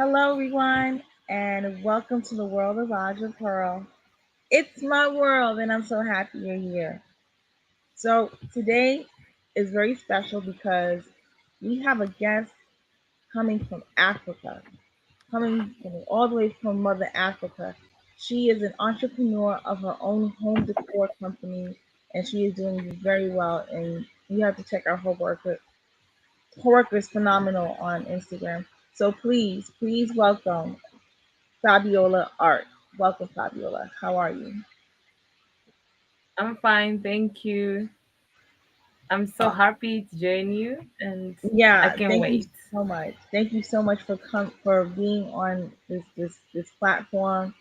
Hello, everyone, and welcome to the world of Aja Pearl. It's my world, and I'm so happy you're here. So, today is very special because we have a guest coming from Africa, coming from all the way from Mother Africa. She is an entrepreneur of her own home decor company, and she is doing very well. And you have to check out her work. Her work is phenomenal on Instagram. So, please welcome Fabiyola Art. Welcome, Fabiola. How are you? I'm fine, thank you. I'm so Uh, happy to join you and I yeah, can't thank you wait. so much. Thank you so much for being on this platform.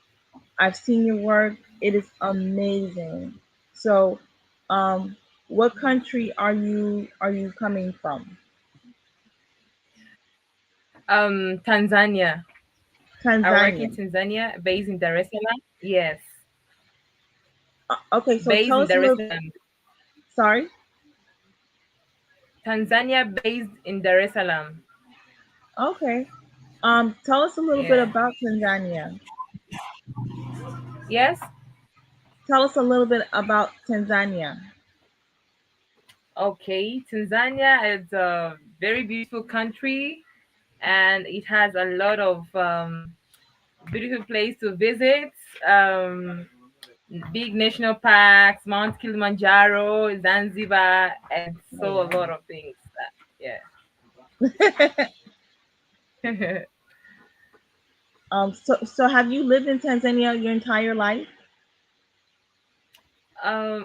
I've seen your work. It is amazing. So, um, what country are you coming from? Tanzania. I work Tanzania. in Tanzania, based in Dar es Salaam. Yes, Okay, so based tell in us a Dar es little. Salaam. Sorry. Tanzania, based in Dar es Salaam. Okay. Tell us a little bit Yeah. about Tanzania. Yes. Tell us a little bit about Tanzania. Okay. Tanzania is a very beautiful country, and it has a lot of beautiful place to visit. Um, Big national parks, Mount Kilimanjaro, Zanzibar, and so a lot of things. Yeah. So have you lived in Tanzania your entire life?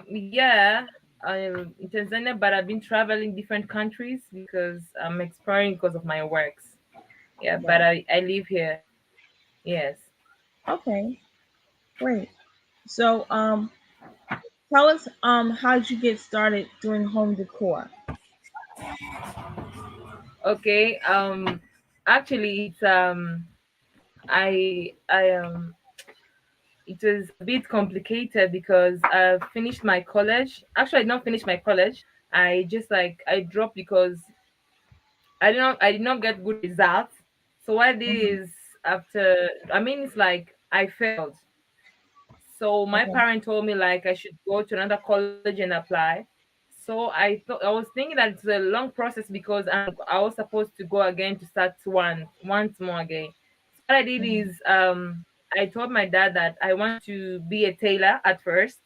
Yeah, I'm in Tanzania, but I've been traveling different countries because I'm exploring because of my works. Yeah, but Right. I live here. Yes. Okay, great. So tell us how did you get started doing home decor? Okay. Actually, I it was a bit complicated because I finished my college. Actually, I did not finish my college. I dropped because I did not get good results. So what I did Hmm. is after I mean it's like I failed. So my Okay. parent told me like I should go to another college and apply. So I was thinking that it's a long process because I was supposed to go again to start once more again. So what I did Hmm. is I told my dad that I want to be a tailor at first.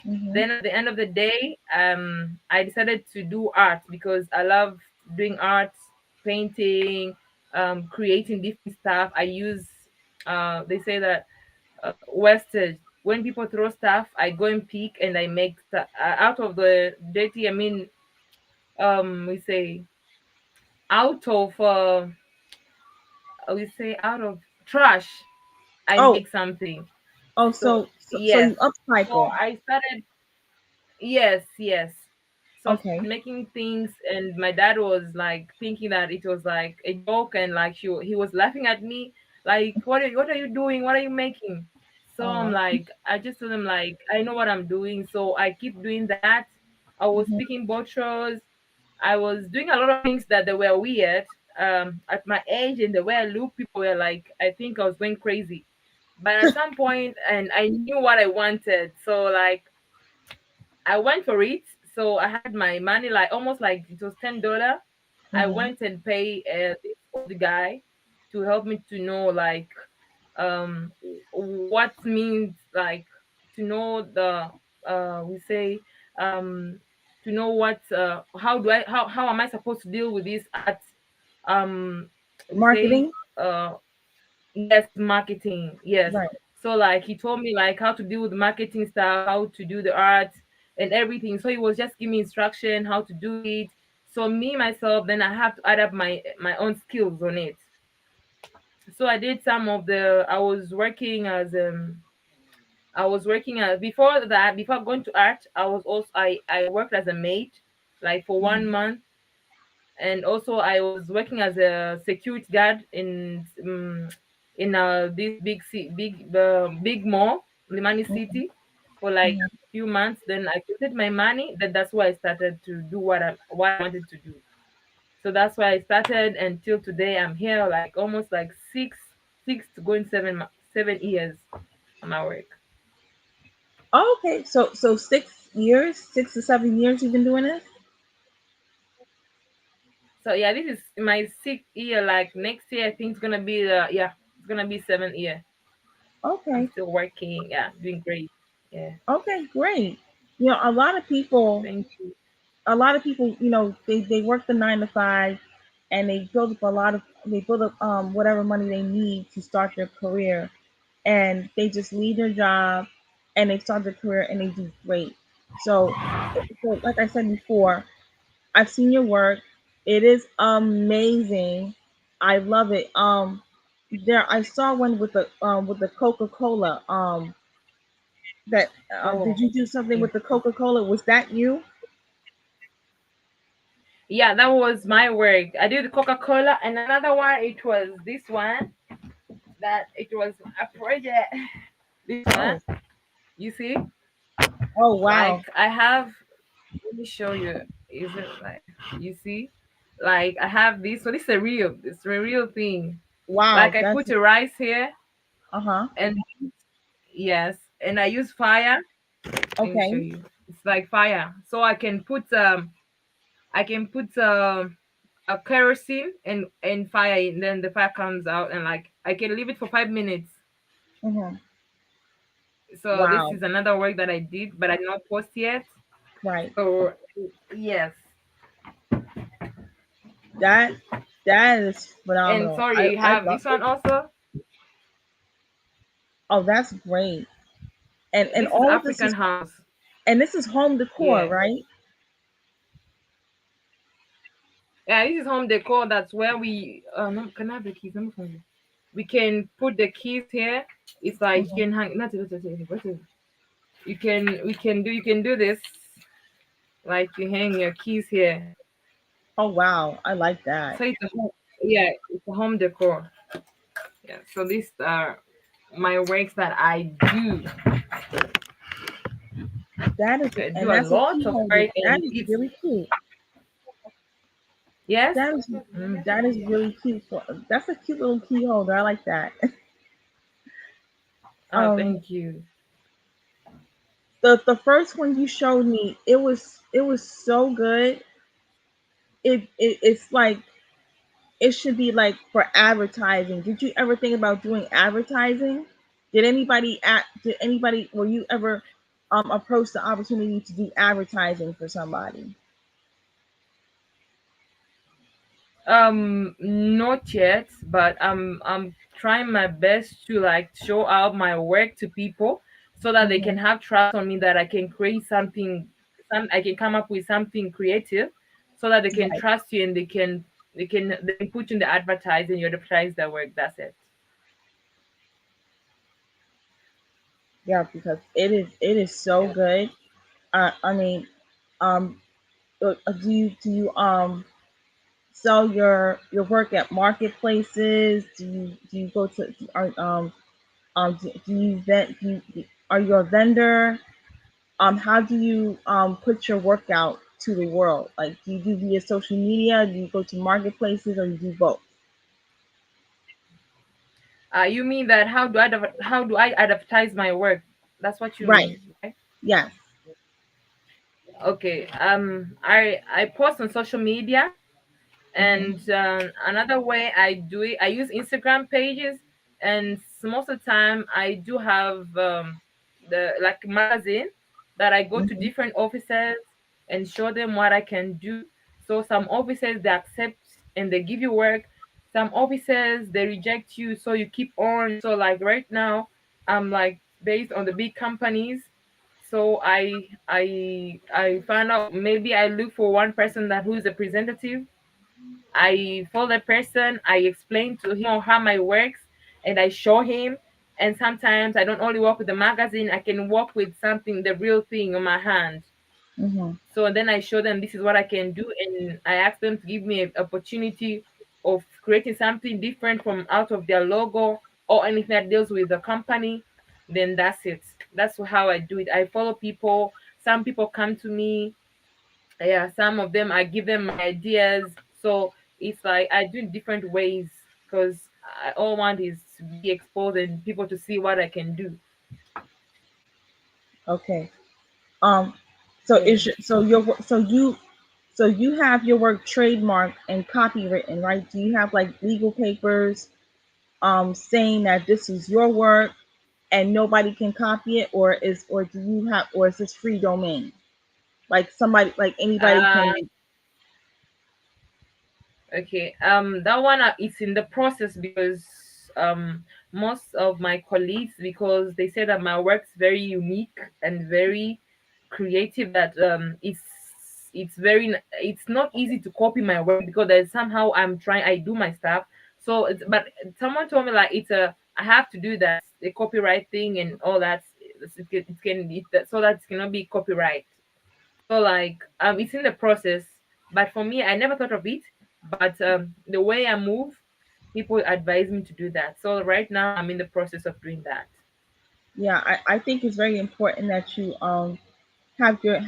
Hmm. Then at the end of the day, I decided to do art because I love doing art, painting, creating different stuff. I use, they say that wastage. When people throw stuff, I go and pick and I make stuff out of the dirty. I mean, we say out of we say out of trash. I Oh, make something. oh, So so yes. you So upcycle. I started. Yes, yes. So I Okay. started making things, and my dad was like thinking that it was like a joke, and like he was laughing at me, like, what are you doing? What are you making? So I'm Oh. like, I just told him like, I know what I'm doing, so I keep doing that. I was Hmm. picking botros. I was doing a lot of things that they were weird. At my age and the way I look, people were like, I think I was going crazy. But at some point, and I knew what I wanted, so like I went for it. So I had my money like almost like it was $10. I Hmm. went and pay this old guy to help me to know like um what means like to know the we say um to know what how am I supposed to deal with this at um we say Marketing. yes, marketing. Yes. Right. So like he told me like how to deal with marketing stuff, how to do the art and everything. So he was just giving me instruction how to do it. So me myself, then I have to add up my own skills on it. So I did some of the. I was working as before that. Before going to art, I worked as a maid, like for Hmm. 1 month, and also I was working as a security guard in this big mall, Limani Hmm. City, for like Hmm. few months. Then I collected my money. Then that's why I started to do what I wanted to do. So that's why I started until today. I'm here like almost like six to going 7 years on my work. Oh, okay, so 6 years, 6 to 7 years you've been doing this. So yeah, this is my sixth year. Like next year, I think it's gonna be the yeah, it's gonna be 7 year. I'm Okay, still working. Yeah, doing great. Yeah, okay, great. A lot of people, thank you. they work the 9 to 5, and they build up whatever money they need to start their career, and they just leave their job and they start their career and they do great. So, so like I said before, I've seen your work. It is amazing. I love it. There I saw one with the Coca Cola. That Oh, did you do something thank with the you. Coca Cola? Was that you? Yeah, that was my work. I did the Coca Cola, and another one. It was this one. That it was a project. This one. Oh, You see, oh like wow, I have. Let me show you. Is it like you see? Like I have this. So this is a real. It's a real thing. wow. Like I That's put a rice here, uh-huh. and yes, and I use fire. Let me show Okay. you. It's like fire. So I can put a kerosene and fire, and then the fire comes out, and like I can leave it for 5 minutes. Mm-hmm. So this Wow. is another work that I did, but I not post yet. Right. So yes, That that is and phenomenal. sorry, you I have love this one it. also. Oh, that's great. And This is all of this African is house. and this is home decor, Yeah, right? yeah. This is home decor. That's where we no, can I have the keys? Let me find it. We can put the keys here. It's like you Hmm. can hang. Not what is you can you can do this like you hang your keys here. Oh wow, I like that. So it's a home, yeah, it's a home decor. Yeah. So these are my works that I do. That is, I and do a that's a lot key of holder. work, That and is it's really cute. yes. That is Mm. that is really cute. That's a cute little key holder. I like that. Oh, Um, thank you. the first one you showed me, it was so good. It's like it should be like for advertising. Did you ever think about doing advertising? Did anybody were you ever approached the opportunity to do advertising for somebody? Not yet, but I'm trying my best to like show out my work to people so that they can Hmm. have trust on me that I can create something, I can come up with something creative, so that they can Right. trust you and they can put you in the advertising, you advertise their work. That's it. Yeah, because it is so Yeah. good. I mean, um, do you sell your work at marketplaces? Do you go to do you vent are you a vendor? How do you put your work out to the world? Like, do you do via social media? Do you go to marketplaces, or you do both? You mean that how do I advertise my work? That's what you Right. mean, right? Yes. Okay. I post on social media. Mhm. And another way I do it, I use Instagram pages, and most of the time I do have the like magazine that I go to Mhm. different offices and show them what I can do. So some offices they accept and they give you work. Some offices they reject you, so you keep on. So like right now, I'm like based on the big companies. So I find out, maybe I look for one person that who is a representative. I follow the person, I explain to him or her my works, and I show him. And sometimes I don't only work with the magazine, I can work with something, the real thing on my hand. Mhm. So then I show them this is what I can do, and I ask them to give me an opportunity of creating something different from out of their logo or anything that deals with the company. Then that's it. That's how I do it. I follow people. Some people come to me, yeah, some of them I give them my ideas. So it's like I do it different ways because I all want is to be exposed and people to see what I can do. Okay. So Yeah. so you have your work trademarked and copywritten, right? Do you have like legal papers saying that this is your work and nobody can copy it, or do you have, or is this free domain? Like somebody, like anybody Uh, can. Okay, that one it's in the process because most of my colleagues, because they say that my work's very unique and very creative, that it's very it's not easy to copy my work because there's somehow I do my stuff. So it's, but someone told me like it's a I have to do that the copyright thing and all that. So that it cannot be copyright. So like it's in the process, but for me, I never thought of it. But the way I move, people advise me to do that. So right now, I'm in the process of doing that. Yeah, I think it's very important that you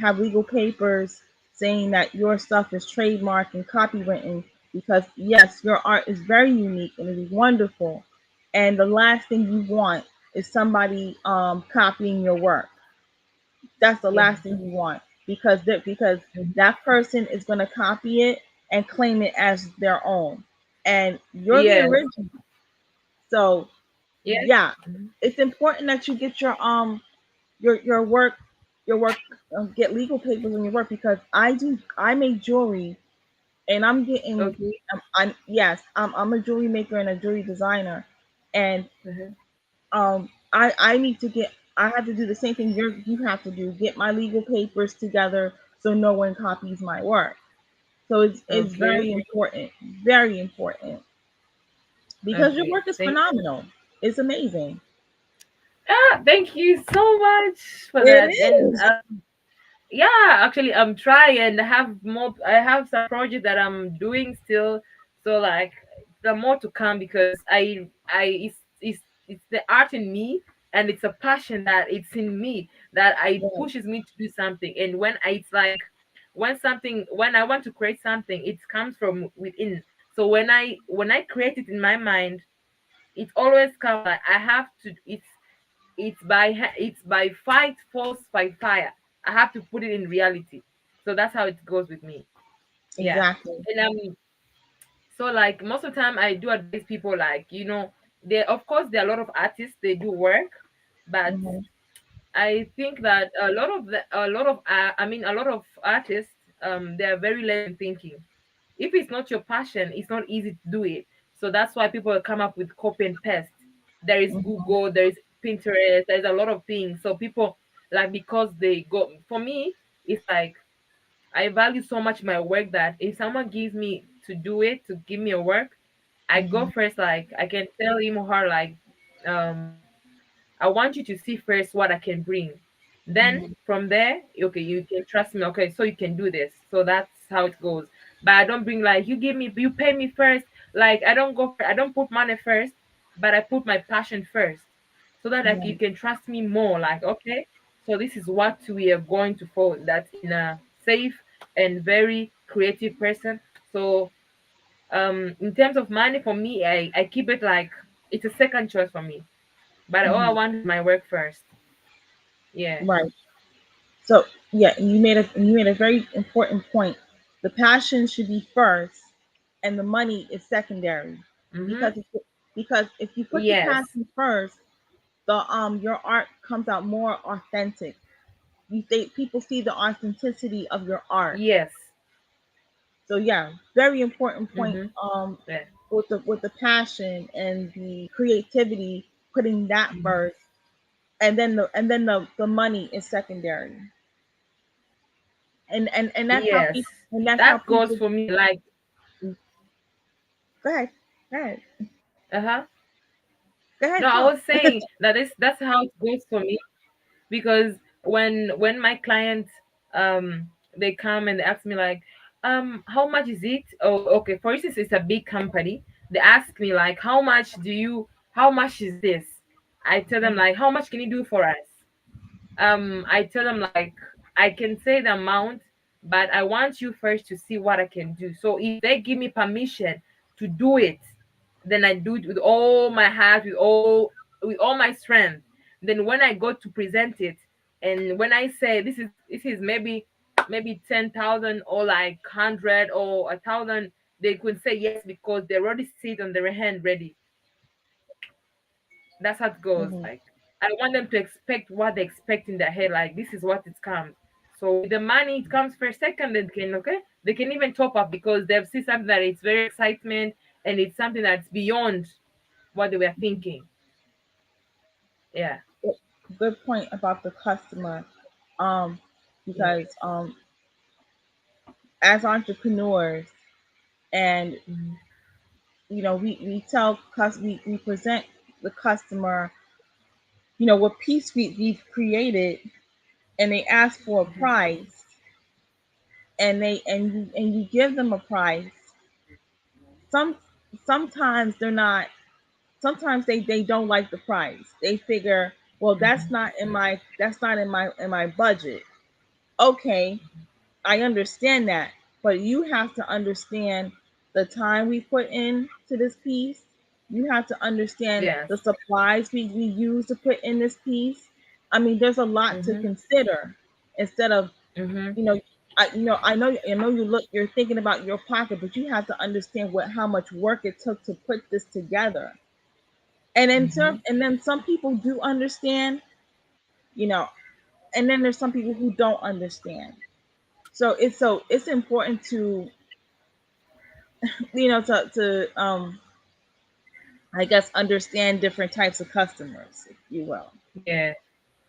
have legal papers saying that your stuff is trademarked and copywritten, because yes, your art is very unique and it is wonderful, and the last thing you want is somebody copying your work. That's the Yeah. last thing you want, because Mhm. that person is going to copy it and claim it as their own, and you're the Yes. original. So Yes. yeah, Mhm. it's important that you get your work, your work get legal papers on your work, because I make jewelry, and I'm getting Okay. I'm yes, I'm a jewelry maker and a jewelry designer, and Uh-huh. I need to get, I have to do the same thing you have to do, get my legal papers together so no one copies my work. So it's Okay. very important, because your Okay. work is Thank you. phenomenal. It's amazing. Thank you so much for It that. And is. yeah, actually I'm trying and I have some project that I'm doing still. So like the more to come because I it's the art in me, and it's a passion that it's in me that it Right. pushes me to do something. And it's like when I want to create something, it comes from within. So when I create it in my mind, it always comes like I have to it's by fight force by fire. I have to put it in reality. So that's how it goes with me. Yeah. Exactly. And so like most of the time I do advise people, like, there of course there are a lot of artists, they do work, but Hmm. I think that a lot of artists, they are very less in thinking. If it's not your passion, it's not easy to do it. So that's why people come up with copy and paste. There is Hmm. Google, there is Pinterest, there's a lot of things. So people, like, because they go, for me, it's like I value so much my work that if someone gives me to do it, to give me a work, I go Hmm. first. Like I can tell him or her, like, um I want you to see first what I can bring. Then Hmm. from there, okay, you can trust me. Okay, so you can do this. So that's how it goes. But I don't bring like you pay me first. Like I don't put money first, but I put my passion first, so that like you Right. can trust me more. Like okay, so this is what we are going to follow. That's in a safe and very creative person. So in terms of money, for me, I keep it like it's a second choice for me, but all I Hmm. want is my work first. Yeah. Right. So yeah, and you made a very important point. The passion should be first, and the money is secondary. Mm-hmm. Because because if you put the Yes. passion first, the your art comes out more authentic. People see the authenticity of your art. Yes. So yeah, very important point. Mm-hmm. Yeah. With the passion and the creativity, putting that Mhm. first, and then the money is secondary. And that's how Yes. people, and that's how That goes people. for me. Like, Go ahead, go ahead, uh-huh. go No, ahead, I talk. was saying that's how it goes for me because when my clients they come and they ask me like how much is it? Oh, okay. For instance, it's a big company. They ask me like how much is this? I tell them like how much can you do for us? I tell them like I can say the amount, but I want you first to see what I can do. So if they give me permission to do it, then I do it with all my heart, with all my strength. Then when I go to present it, and when I say this is maybe 10,000 or like 100 or 1,000, they could say yes because they already see it on their hand ready. That's how it goes. Hmm. Like I want them to expect what they expect in their head. Like this is what it comes. So with the money, it comes for a second. They can even top up because they've seen something that it's very excitement and it's something that's beyond what they were thinking. Yeah. Good point about the customer. Um, Yeah. because as entrepreneurs, and Hmm. we we present the customer, what piece we've created, and they ask for a price, and you give them a price. Some sometimes they're not. Sometimes they don't like the price. They figure, well, that's not in my budget. Okay, I understand that, but you have to understand the time we put into this piece. You have to understand Yes. the supplies we use to put in this piece. I mean, there's a lot to Hmm. consider instead of, Hmm. you know, I know you're thinking about your pocket, but you have to understand how much work it took to put this together. Hmm. And then some people do understand, you know, and then there's some people who don't understand. So it's important to, I guess, understand different types of customers, if you will. Yeah.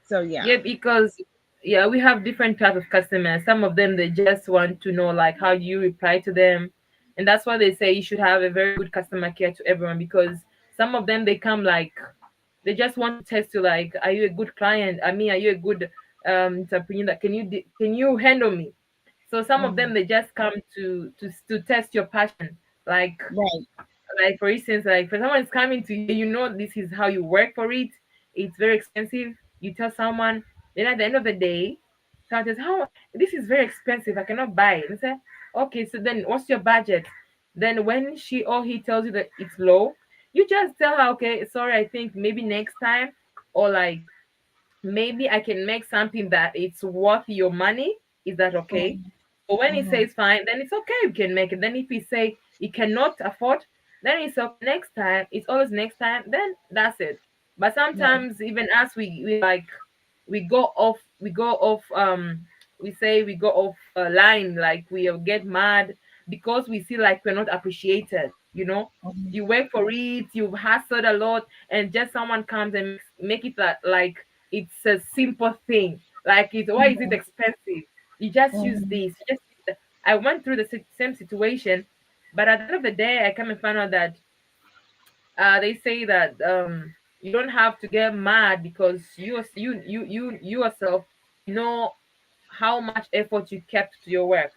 So yeah. Yeah, because yeah, we have different type of customers. Some of them they just want to know like how you reply to them, and that's why they say you should have a very good customer care to everyone. Because some of them they come like they just want to test you like, are you a good client? I mean, are you a good entrepreneur? That can you handle me? So some of them Mhm. they just come to test your passion, like Right. for instance, like for someone is coming to you, you know this is how you work for it. It's very expensive. You tell someone, then at the end of the day, someone says, "How this is very expensive. I cannot buy it." And say, "Okay, so then what's your budget?" Then when she or he tells you that it's low, you just tell her, "Okay, sorry, I think maybe next time, or like maybe I can make something that it's worth your money. Is that okay?" Mhm. So when he Mhm. says fine, then it's okay, we can make it. Then if he say he cannot afford, then it's okay. Next time, it's always next time, then that's it. But Right. sometimes even us we like we say we go off line, like we get mad because we see like we're not appreciated, you know. Mhm. You work for it, you've hustled a lot, and just someone comes and make it like it's a simple thing. Like it, why is it Mhm. expensive? You just use Mhm. this. You just use that. I went through the same situation, but at the end of the day, I come and find out that they say that you don't have to get mad because you yourself know how much effort you kept to your work.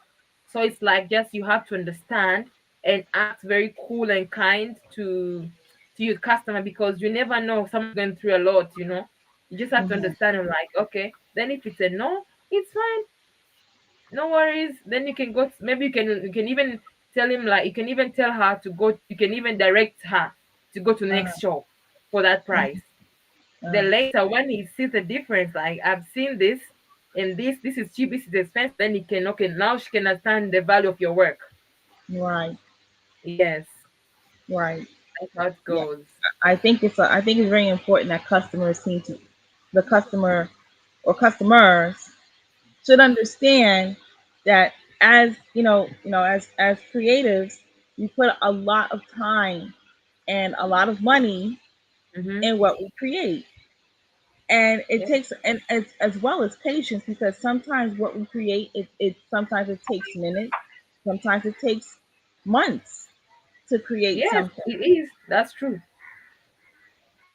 So it's like just you have to understand and act very cool and kind to your customer because you never know someone's going through a lot, you know. You just have to Mhm. understand and like, okay, then if it's a no, it's fine, no worries. Then you can go. Maybe you can even tell him like you can even tell her to go. You can even direct her to go to the Uh-huh. next shop for that Mhm. price. Uh, Then later when he sees the difference, like I've seen this and this is cheap, this is expensive. Then he can okay now she can understand the value of your work. right. Yes, Right. that's how it Yeah. goes. I think it's very important that the customer or customers should understand that, as as creatives, we put a lot of time and a lot of money Mm-hmm. in what we create, and it Yeah. takes, and as well as patience, because sometimes what we create, it sometimes it takes minutes, sometimes it takes months to create Yes, something. it is. That's true.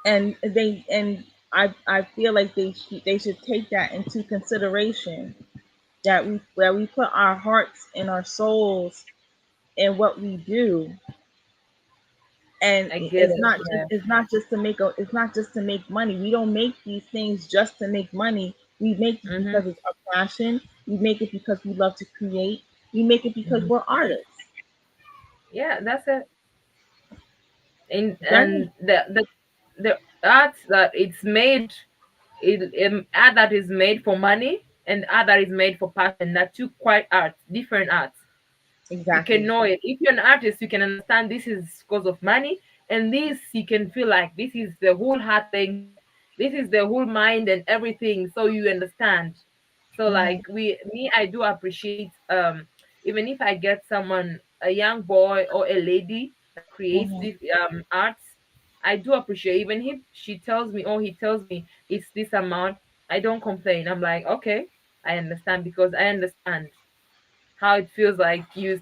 And I feel like they should take that into consideration, that we put our hearts and our souls in what we do, and I get it. Yeah. it's not just to make money. We don't make these things just to make money. We make it Mm-hmm. because it's our passion. We make it because we love to create. We make it because Mhm. we're artists. Yeah, that's it. Very And the art that it's made, art that is made for money and art that is made for passion. That two quite art, different arts. You can exactly. know it. If you're an artist, you can understand this is because of money, and this you can feel like this is the whole heart thing. This is the whole mind and everything. So you understand. So Hmm. like me, I do appreciate even if I get someone, a young boy or a lady that creates Hmm. this arts, I do appreciate. Even if she tells me or he tells me it's this amount, I don't complain. I'm like, okay, I understand because I understand how it feels like you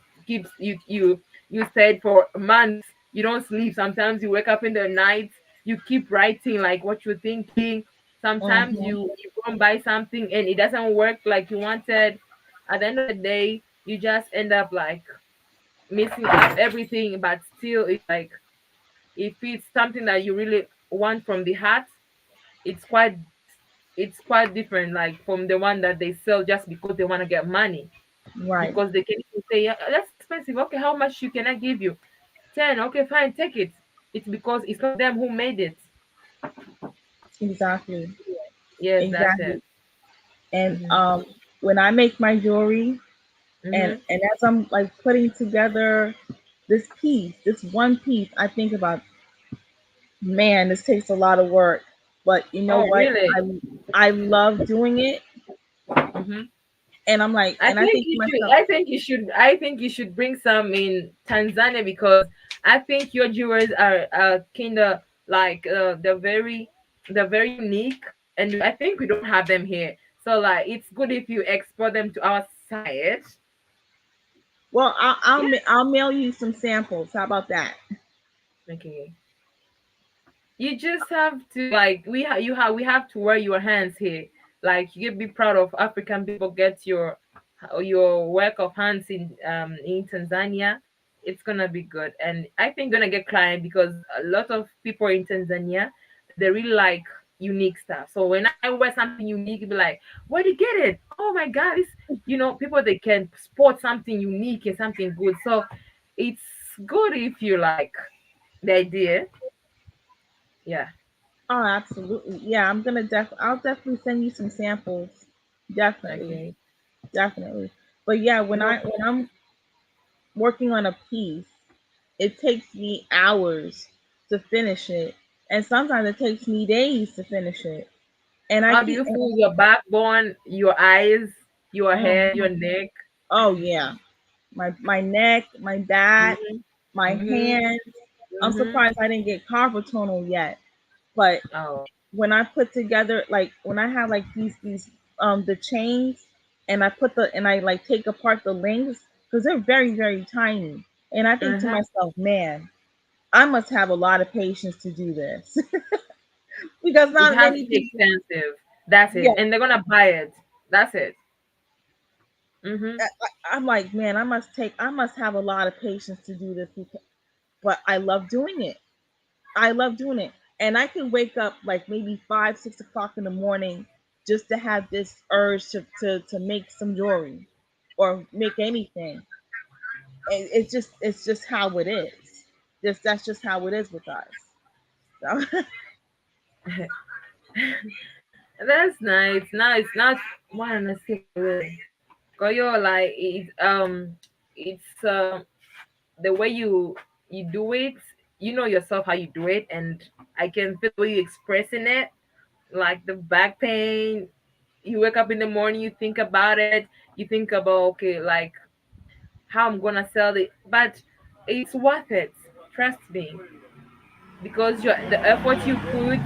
stayed for months, you don't sleep, sometimes you wake up in the night, you keep writing like what you're thinking, sometimes Hmm. you go and buy something and it doesn't work like you wanted. At the end of the day, you just end up like messing up everything, but still it's like if it's something that you really want from the heart, it's quite it's quite different like from the one that they sell just because they want to get money, Right. because they can even say, yeah, that's expensive. Okay, how much you can I give you? 10. Okay, fine, take it. It's because it's not them who made it. Exactly. Yes, that's Exactly. it. And Mhm. when I make my jewelry, Mhm. and as I'm like putting together this piece, this one piece, I think about, man, this takes a lot of work. But you know Oh, what? really? I love doing it, Mhm. and I'm like, I and I think think to you should. myself, I think you should bring some in Tanzania because I think your jewelers are kind of like they're very unique, and I think we don't have them here. So like, it's good if you export them to our side. well, Yeah. I'll mail you some samples. How about that? Okay. You just have to like we have to wear your hands here. Like you can be proud of African people. Get your work of hands in Tanzania. It's gonna be good, and I think gonna get client because a lot of people in Tanzania, they really like unique stuff. So when I wear something unique, be like, where do you get it? Oh my god, this people they can sport something unique and something good. So it's good if you like the idea. Yeah. Oh, absolutely. Yeah, I'll definitely send you some samples. Definitely, Okay. definitely. But yeah, No. when I'm working on a piece, it takes me hours to finish it, and sometimes it takes me days to finish it. And I How do keep, you feel your backbone, your eyes, your head, your mhm. neck? Oh yeah, my neck, my back, Mhm. my Mhm. hands. I'm Mhm. surprised I didn't get carpal tunnel yet. But Oh. when I put together, like when I have like these the chains, and I like take apart the links because they're very tiny, and I think to Uh-huh. myself, man, I must have a lot of patience to do this because It not has many to be people. expensive. That's Yeah, it. And they're gonna buy it. That's it. Mhm. I'm like, man, I must have a lot of patience to do this, but I love doing it. I love doing it. And I can wake up like maybe 5, 6 o'clock in the morning just to have this urge to make some jewelry or make anything. It's just how it is. That's just how it is with us. So, That's nice. Now it's not one I see really. Cause you're like it's the way you do it, you know yourself how you do it, and I can feel the way you expressing it, like the back pain. You wake up in the morning, you think about it, you think about okay, like how I'm gonna sell it, but it's worth it. Trust me, because the effort you put,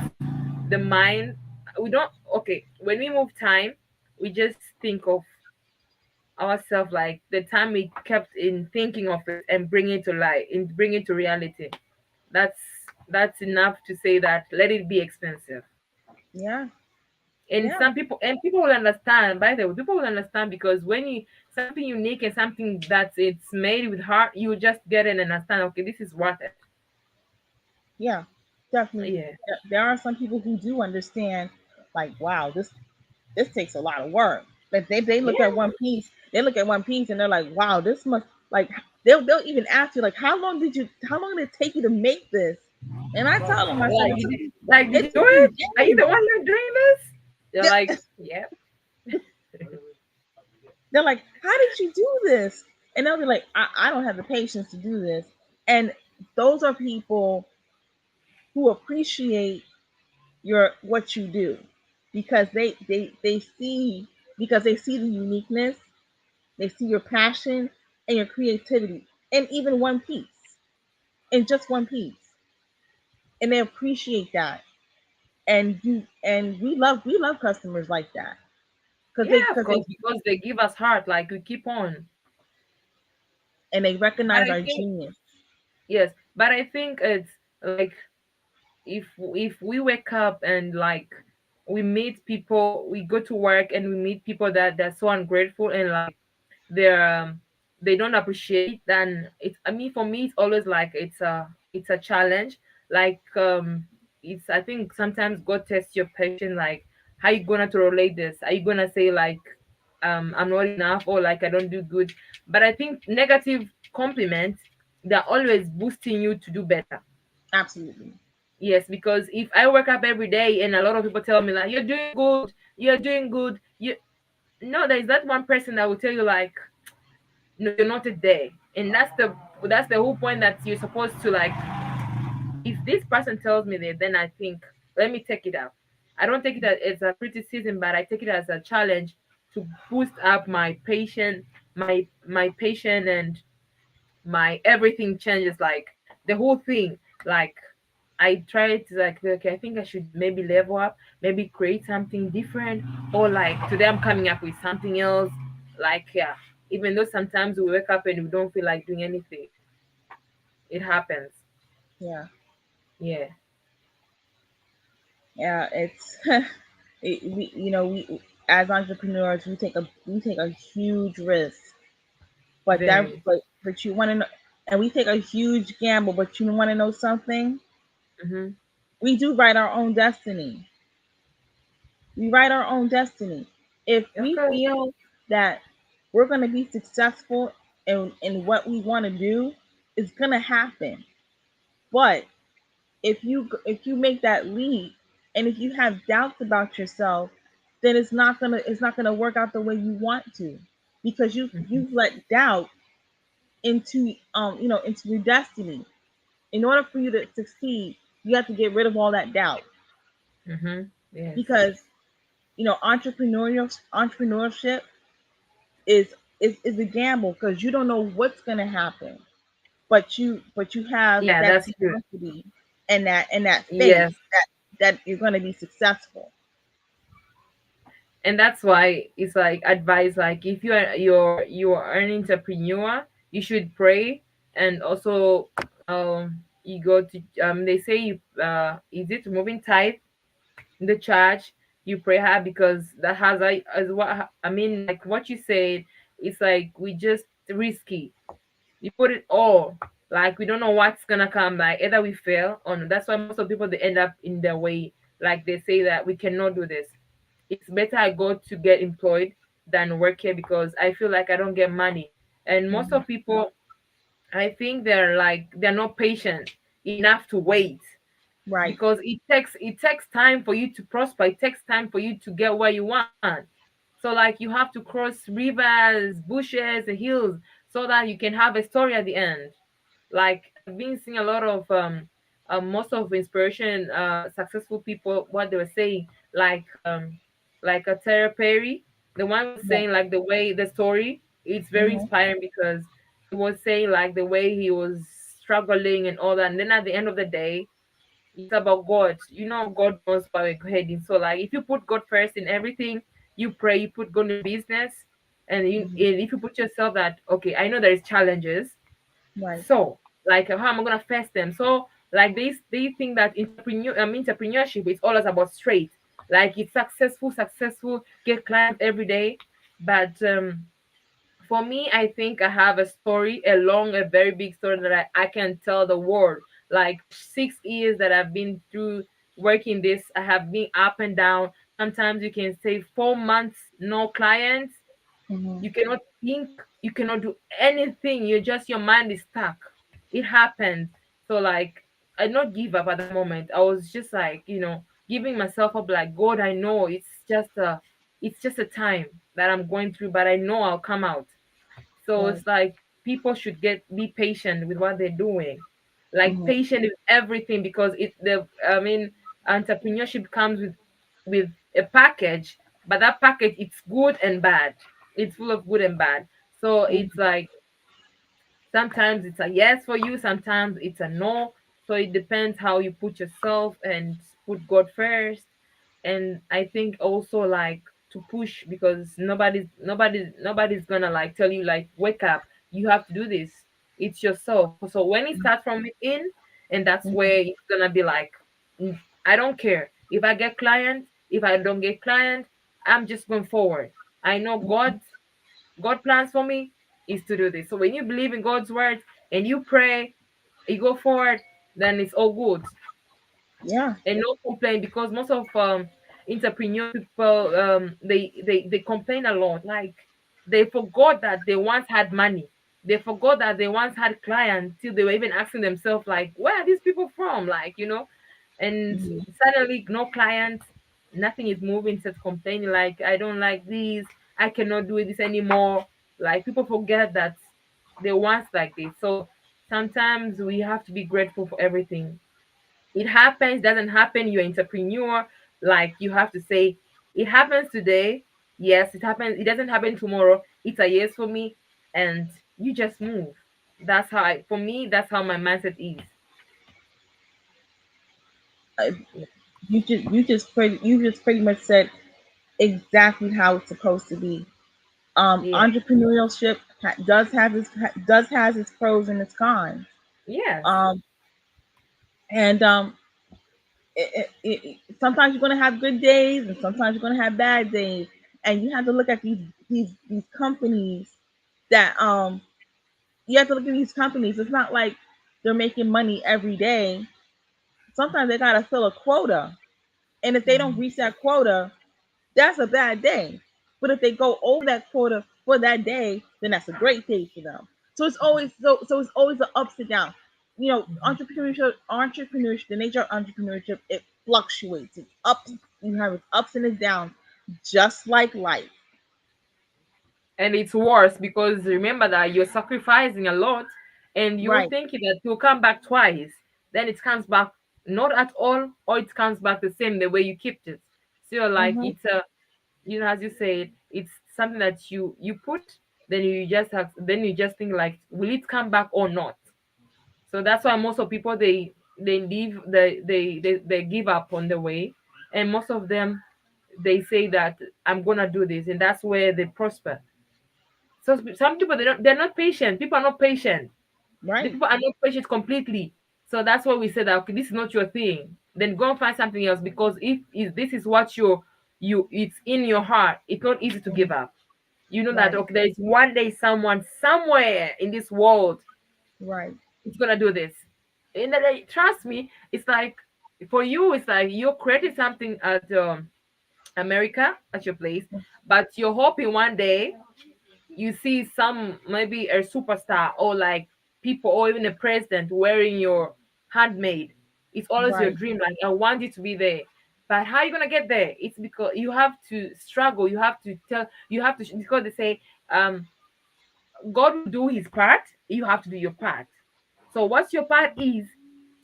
the mind. We don't okay. When we move time, we just think of ourselves like the time we kept in thinking of it and bring it to life, and bring it to reality. That's that's enough to say that let it be expensive. yeah, And yeah, people will understand. By the way, people will understand because when you something unique and something that's it's made with heart, you just get it and understand. Okay, this is worth it. yeah, definitely. Yeah. There are some people who do understand, like, wow, this takes a lot of work. Like they look at Yeah, one piece, they look at one piece and they're like, wow, this must like they'll even ask you like, how long did it take you to make this? And I tell them, I said, like did it you do took me it? Are you days. the one that's doing this? You're like, They- yeah. They're like, how did you do this? And they'll be like, I don't have the patience to do this. And those are people who appreciate your what you do because they see they see the uniqueness, they see your passion and your creativity in even one piece, in just one piece, and they appreciate that. And we love customers like that because Yeah, of they course, because they give us heart, like we keep on. and they But recognize I our think genius. yes, but I think it's like if we wake up and like we meet people, we go to work and we meet people that they're so ungrateful and like they're they don't appreciate, then it's, I mean, for me it's always like it's a challenge. Like it's, I think sometimes God tests your patience, like how you gonna to relate this, are you gonna say like I'm not enough or like I don't do good. But I think negative compliments, they're always boosting you to do better. Absolutely. Yes, because if I wake up every day and a lot of people tell me like you're doing good, you no, there's that one person that will tell you like no, you're not a day. And that's the whole point, that you're supposed to like, if this person tells me that, then I think let me take it up. I don't take it as a criticism, but I take it as a challenge to boost up my patient, my patient and my everything changes, like the whole thing. Like I try to like, okay, I think I should maybe level up, maybe create something different, or like today I'm coming up with something else. Like yeah, even though sometimes we wake up and we don't feel like doing anything, it happens. Yeah. Yeah, Yeah. It's we we as entrepreneurs we take a huge risk, very. but you want to know, and we take a huge gamble. But you want to know something? Mm-hmm. We do write our own destiny. We write our own destiny. If we Okay. feel that we're going to be successful in what we want to do, it's going to happen. But if you make that leap, and if you have doubts about yourself, then it's not gonna work out the way you want to, because Mm-hmm. you've let doubt into into your destiny. In order for you to succeed, you have to get rid of all that doubt, Mm-hmm. Yes. because entrepreneurship is a gamble, because you don't know what's gonna happen, but you have Yeah, that that's true. tenacity and that faith Yes. that you're gonna be successful. And that's why it's like advice, like if you're an entrepreneur, you should pray. And also you go to they say you is it moving tithe in the church, you pray hard, because that has I as what I mean, like what you said, it's like we just risky, we put it all, like we don't know what's gonna come, like either we fail or no. That's why most of people they end up in their way, like they say that we cannot do this. It's better I go to get employed than work here, because I feel like I don't get money. And most Mhm. of people, I think they're not patient enough to wait, Right. because it takes time for you to prosper. It takes time for you to get where you want. So like you have to cross rivers, bushes, and hills, so that you can have a story at the end. Like I've been seeing a lot of most of inspiration successful people, what they were saying, like a Terry Perry, the one was Right. saying like the way the story, it's very Hmm. inspiring, because he was saying like the way he was struggling and all that, and then at the end of the day, it's about God. You know, God knows why we're heading. So, like, if you put God first in everything, you pray, you put God in business, Hmm. and if you put yourself that, okay, I know there is challenges, Right. so like, how am I gonna face them? So, like, they think that entrepreneurship is always about straight, like it's successful, get clients every day, but for me, I think I have a story, a very big story that I can tell the world. Like 6 years that I've been through working this, I have been up and down, Sometimes you can say 4 months no clients. Hmm. You cannot think, you cannot do anything. You're just, your mind is stuck. It happens. So like, I not give up at that moment. I was just like, giving myself up, like, God, I know it's just a time that I'm going through, but I know I'll come out. So Right. it's like, people should get be patient with what they're doing. Like, Hmm. patient is everything, because entrepreneurship comes with a package, but that package, it's good and bad. It's full of good and bad. So it's Hmm. like, sometimes it's a yes for you, sometimes it's a no. So it depends how you put yourself and put God first. And I think also, like, to push, because nobody's gonna like tell you, like, wake up, you have to do this. It's yourself. So when it starts from within, and that's Hmm. where it's gonna be like, I don't care if I get client, if I don't get client, I'm just going forward. I know God plans for me is to do this. So when you believe in God's word and you pray, you go forward, then it's all good. Yeah. And no complain, because most of entrepreneur people, they complain a lot. Like, they forgot that they once had money. They forgot that they once had clients, till they were even asking themselves, like, where are these people from? And Hmm. suddenly no clients, nothing is moving, just complaining, like, I don't like this, I cannot do this anymore. Like, people forget that they once like this. So sometimes we have to be grateful for everything. It happens, doesn't happen, you're entrepreneur. Like, you have to say, it happens today, yes, it happens, it doesn't happen tomorrow, it's a yes for me. And you just move. That's how for me, that's how my mindset is. Uh, you just pretty much said exactly how it's supposed to be. Yeah. Entrepreneurship does has its pros and its cons. Yes. Um, and sometimes you're gonna have good days, and sometimes you're gonna have bad days, and you have to look at these companies that you have to look at these companies. It's not like they're making money every day. Sometimes they gotta fill a quota, and if they don't Mhm. reach that quota, that's a bad day. But if they go over that quota for that day, then that's a great day for them. So it's always the ups and downs. Mhm. Entrepreneurship, the nature of entrepreneurship, it fluctuates. It's ups. You have its ups and its downs, just like life. And it's worse, because remember that you're sacrificing a lot, and you're Right. thinking that you'll come back twice. Then it comes back not at all, or it comes back the same the way you kept it. So you're like, Mm-hmm. it's a, as you said, it's something that you put, then you just think, like, will it come back or not? So that's why most of people, they leave, they give up on the way. And most of them, they say that, I'm gonna do this, and that's where they prosper. So some people, they're not patient. People are not patient. The Right. people are not patient completely. So that's why we say that, okay, this is not your thing. Then go and find something else, because if this is what it's in your heart, it's not easy to give Mhm. up. You know that, Right. okay, there is one day someone somewhere in this world Right. is gonna do this. And then, trust me, it's like, for you, it's like you're creating something at America, at your place, but you're hoping one day you see some, maybe a superstar, or like people, or even a president wearing your handmade. It's always your Right. dream, like, I want you to be there. But how are you gonna get there? It's because you have to struggle, because they say, God will do his part, you have to do your part. So what's your part is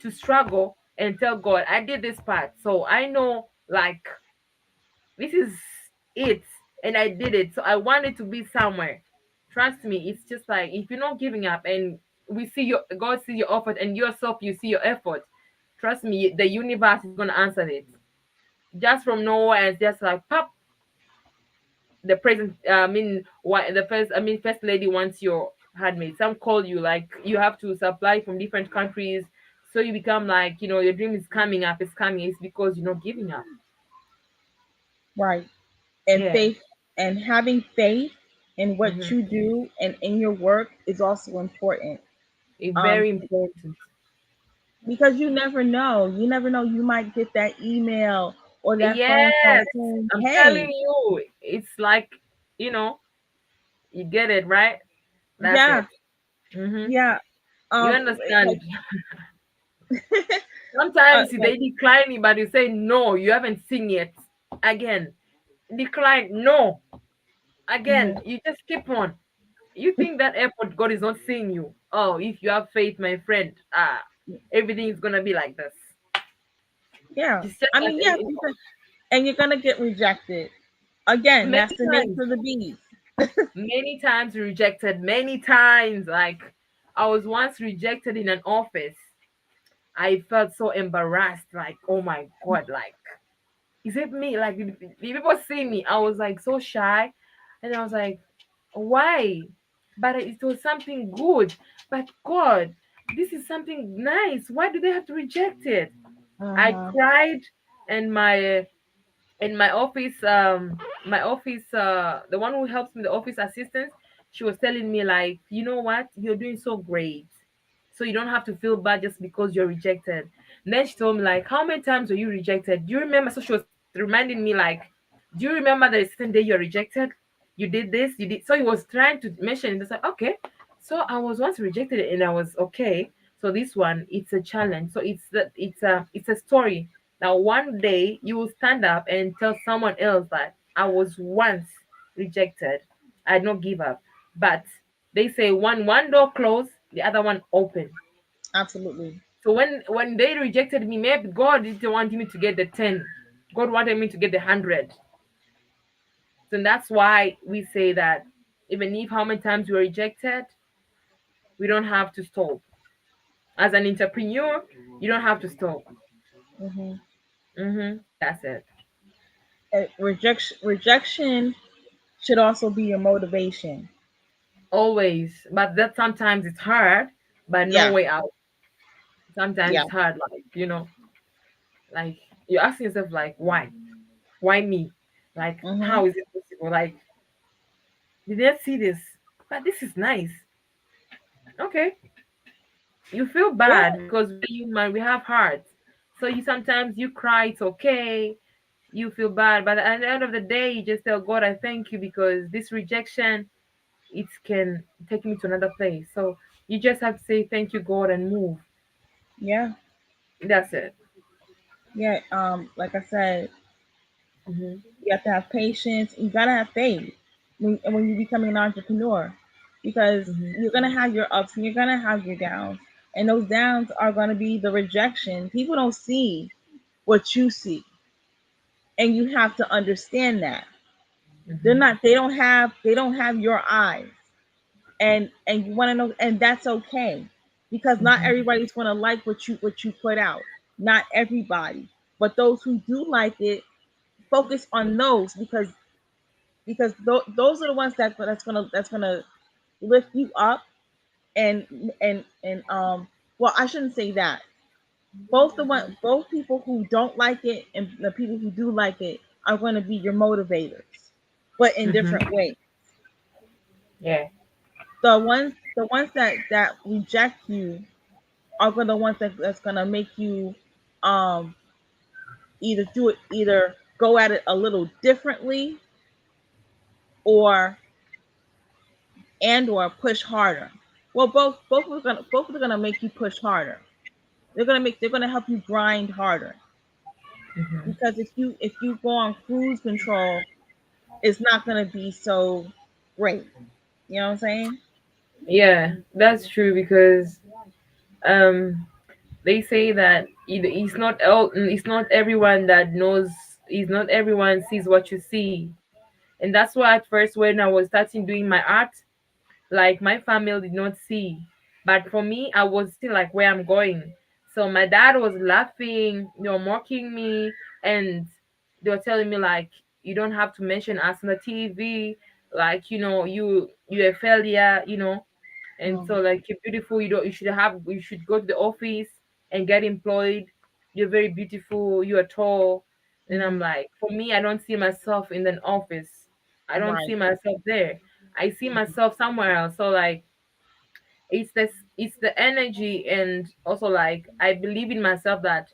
to struggle and tell God, I did this part, so I know, like, this is it, and I did it, so I want it to be somewhere. Trust me, it's just like, if you're not giving up, and we see your God see your effort, and yourself, you see your effort, trust me, the universe is gonna answer it. Just from nowhere, it's just like pop. The present, why the first lady wants your handmaid. Some call you, like, you have to supply from different countries. So you become like, your dream is coming up, it's coming, it's because you're not giving up. Right. And Yeah. faith, and having faith in what Hmm. you do and in your work is also important. It's Um, very important. because you never know. You never know. You might get that email, or that phone call Yes, saying, I'm telling "Hey, you, it's like, you know, you get it, right? That's yeah, it. Mm-hmm. yeah, You like, understand. uh, Sometimes like, they decline it, but you say, no, you haven't seen yet. Again, decline, no. Again, mhm, you just keep on. You think that airport God is not seeing you. Oh, if you have faith, my friend, everything is going to be like this. yeah. It's just I that mean, yeah, and you're gonna get rejected. Again, many that's the times, nature of the beast. many times rejected, many times. Like, I was once rejected in an office. I felt so embarrassed. Like, oh my God, like, is it me? Like, the people see me. I was like so shy. And I was like, why? But it was something good. But God, this is something nice. Why do they have to reject it? I Uh-huh. cried, and my office, the one who helps me, the office assistant, she was telling me, like, you know what, you're doing so great, so you don't have to feel bad just because you're rejected. And then she told me, like, how many times were you rejected? Do you remember? So she was reminding me, like, do you remember the certain day you're rejected, you did this, you did. So he was trying to mention it. It's like, okay, so I was once rejected and I was okay. So this one, it's a challenge. So it's a story. Now one day you will stand up and tell someone else that I was once rejected. I did not give up. But they say one door closed, the other one open. Absolutely. So when they rejected me, maybe God didn't want me to get the 10. God wanted me to get the 100. So that's why we say that even if how many times we were rejected, we don't have to stop. As an entrepreneur, you don't have to stop. Hmm. That's it. Rejection should also be your motivation. Always. But that sometimes it's hard, but no Yeah, way out. Sometimes yeah. it's hard, like you ask yourself, like, why? Why me? Like, Hmm. how is it possible? Like, did they see this? But this is nice. Okay. You feel Yeah, bad because we're human, we have hearts. So you sometimes you cry, it's okay. You feel bad, but at the end of the day, you just tell God, I thank you because this rejection, it can take me to another place. So you just have to say thank you, God, and move. yeah, That's it. yeah. Like I said, Hmm. you have to have patience. You gotta have faith when you're becoming an entrepreneur, because Hmm. you're gonna have your ups and you're gonna have your downs, and those downs are gonna be the rejection. People don't see what you see, and you have to understand that they're Hmm. not. They don't have your eyes, and you want to know, and that's okay, because not Hmm. everybody's gonna like what you put out. Not everybody, but those who do like it, focus on those, those are the ones that's gonna lift you up, and well, I shouldn't say that. Both people who don't like it and the people who do like it are going to be your motivators, but in different Hmm. ways. Yeah. The ones that reject you are the ones that's going to make you um either go at it a little differently, or or push harder. Well, both are gonna make you push harder. They're gonna help you grind harder, Hmm. because if you go on cruise control, it's not gonna be so great. You know what I'm saying? Yeah, that's true because um they say that it's not everyone that knows, it's not everyone sees what you see. And that's why at first when I was starting doing my art, like my family did not see, but for me I was still like where I'm going. So my dad was laughing, mocking me, and they were telling me, like, you don't have to mention us on the TV, like, you're a failure, and so, Mm, like, you're beautiful, you should go to the office and get employed, you're very beautiful, you are tall. And I'm mm-hmm. like, for me, I don't see myself in an office, I don't see Right. myself there, I see myself somewhere else. So, like, it's the energy, and also, like, I believe in myself that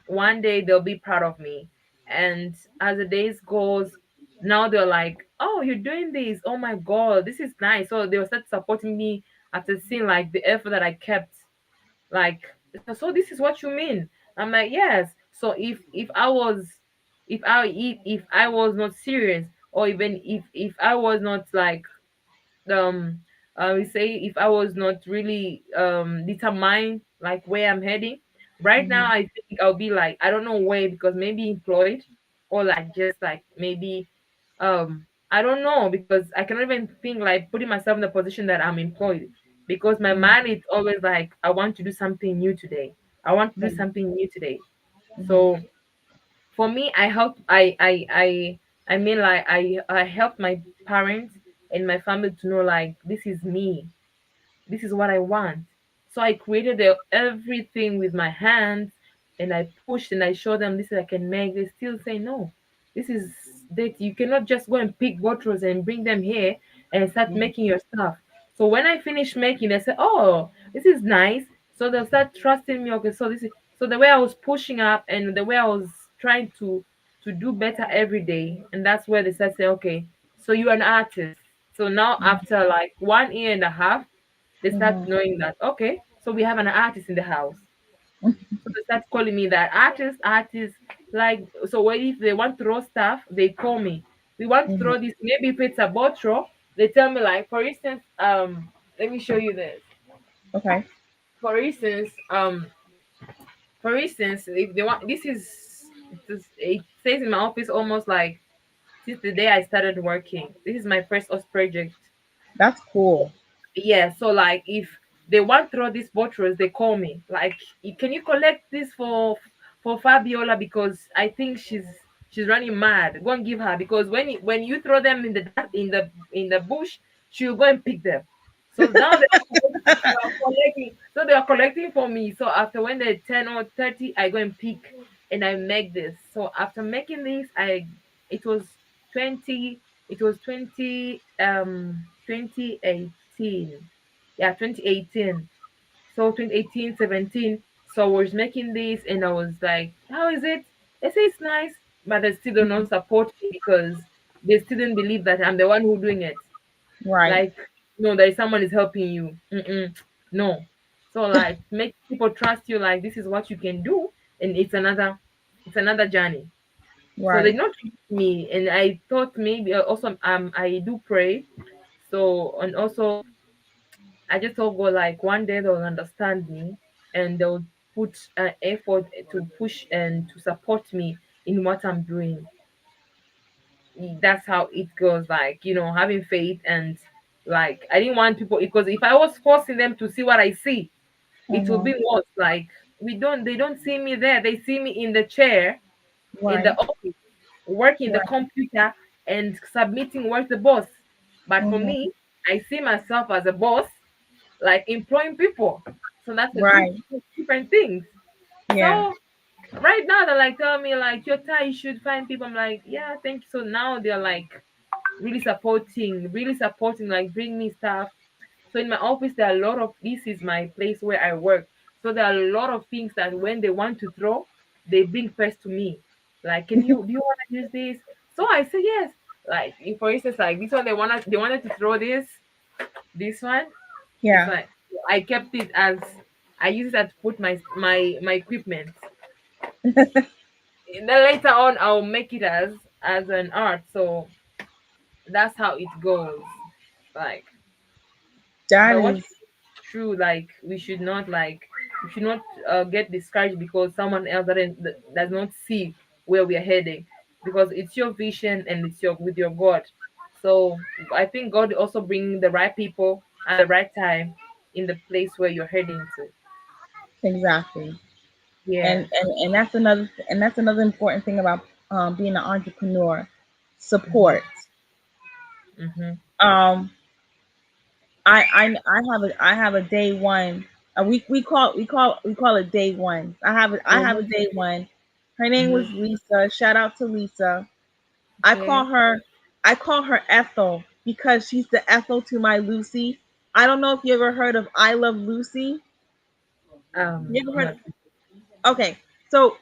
one day they'll be proud of me. And as the days goes, now they're like, oh, you're doing this, oh my god, this is nice. So they will start supporting me after seeing like the effort that I kept. Like, so this is what you mean? I'm like, yes. So if I was, if I was not serious, or even if I was not like, um we say, if I was not really determined like where I'm heading right now, Mhm. I think I'll be like, I don't know where, because maybe employed, or like just like maybe, I don't know, because I cannot even think like putting myself in the position that I'm employed, because my Mhm. mind is always like, I want to do something new today. I want to do Mhm. something new today. Mhm. So for me, I helped, I mean, like, I helped my parents and my family to know like, this is me, this is what I want. So I created everything with my hands, and I pushed and I showed them, this is I can make. They still say no. This is that you cannot just go and pick bottles and bring them here and start Mhm. making your stuff. So when I finish making, they say, oh, this is nice. So they'll start trusting me. Okay, so this is, so the way I was pushing up and the way I was trying to do better every day, and that's where they start saying, okay, so you're an artist. So now after like 1 year and a half, they start Mhm. knowing that, okay, so we have an artist in the house. So they start calling me that artist. Like, so what if they want to throw stuff, they call me. We want to Mhm. throw this. Maybe if it's a bottle, they tell me like, for instance, let me show you this. Okay. For instance, if they want, it says in my office almost like since the day I started working. This is my first house project. That's cool. Yeah, so like if they want to throw these bottles, they call me like, Can you collect this for Fabiola, because I think she's running mad. Go and give her, because when you throw them in the in the bush, she'll go and pick them. So now they are collecting. So they are collecting for me. So after when they're 10 or 30, I go and pick and I make this. So after making this, I it was 20 it was 2018. Yeah, 2018. So 2018, 17. So I was making this and I was like, how is it? They say it's nice, but they still don't support me, because they still don't believe that I'm the one who doing it. Right. Like, no, there is someone is helping you. Mm-mm, no. So like, make people trust you, like this is what you can do, and it's another journey. So they Right. not treat me, and I thought maybe also I do pray. So, and also I just thought God, like one day they'll understand me, and they'll put effort to push and to support me in what I'm doing. That's how it goes, like, having faith. And like, I didn't want people, because if I was forcing them to see what I see, it will Mhm. be worse. Like, they don't see me there, they see me in the chair in the Right. office, working the Right. computer and submitting work to the boss. But for Mhm. me, I see myself as a boss, like employing people. So that's the two Right. different things. Yeah. So right now they're like telling me like, you're tired, you should find people. I'm like, yeah, thank you. So now they're like really supporting, like bring me stuff. So in my office, there are a lot of, this is my place where I work. So there are a lot of things that when they want to throw, they bring first to me. Like, do you want to use this? So I say yes. Like, if, for instance, like this one, they wanted to throw this one. It's Yeah. like, I kept it as, I use that to put my equipment. And then later on, I'll make it as an art. So that's how it goes. Like, That but what is true, like, we should not get discouraged because someone else does not see where we are heading, because it's your vision and it's your with your God. So I think God also bring the right people at the right time in the place where you're heading to. exactly. Yeah. And that's another important thing about being an entrepreneur. Mm-hmm. Support. Mm-hmm. Um, I have a day one. We call it day one. I have a Mm-hmm. day one. Her name Mm-hmm. was Lisa. Shout out to Lisa. I call Okay. her I call her Ethel because she's the Ethel to my Lucy. I don't know if you ever heard of I Love Lucy. You ever heard? Not. Okay, so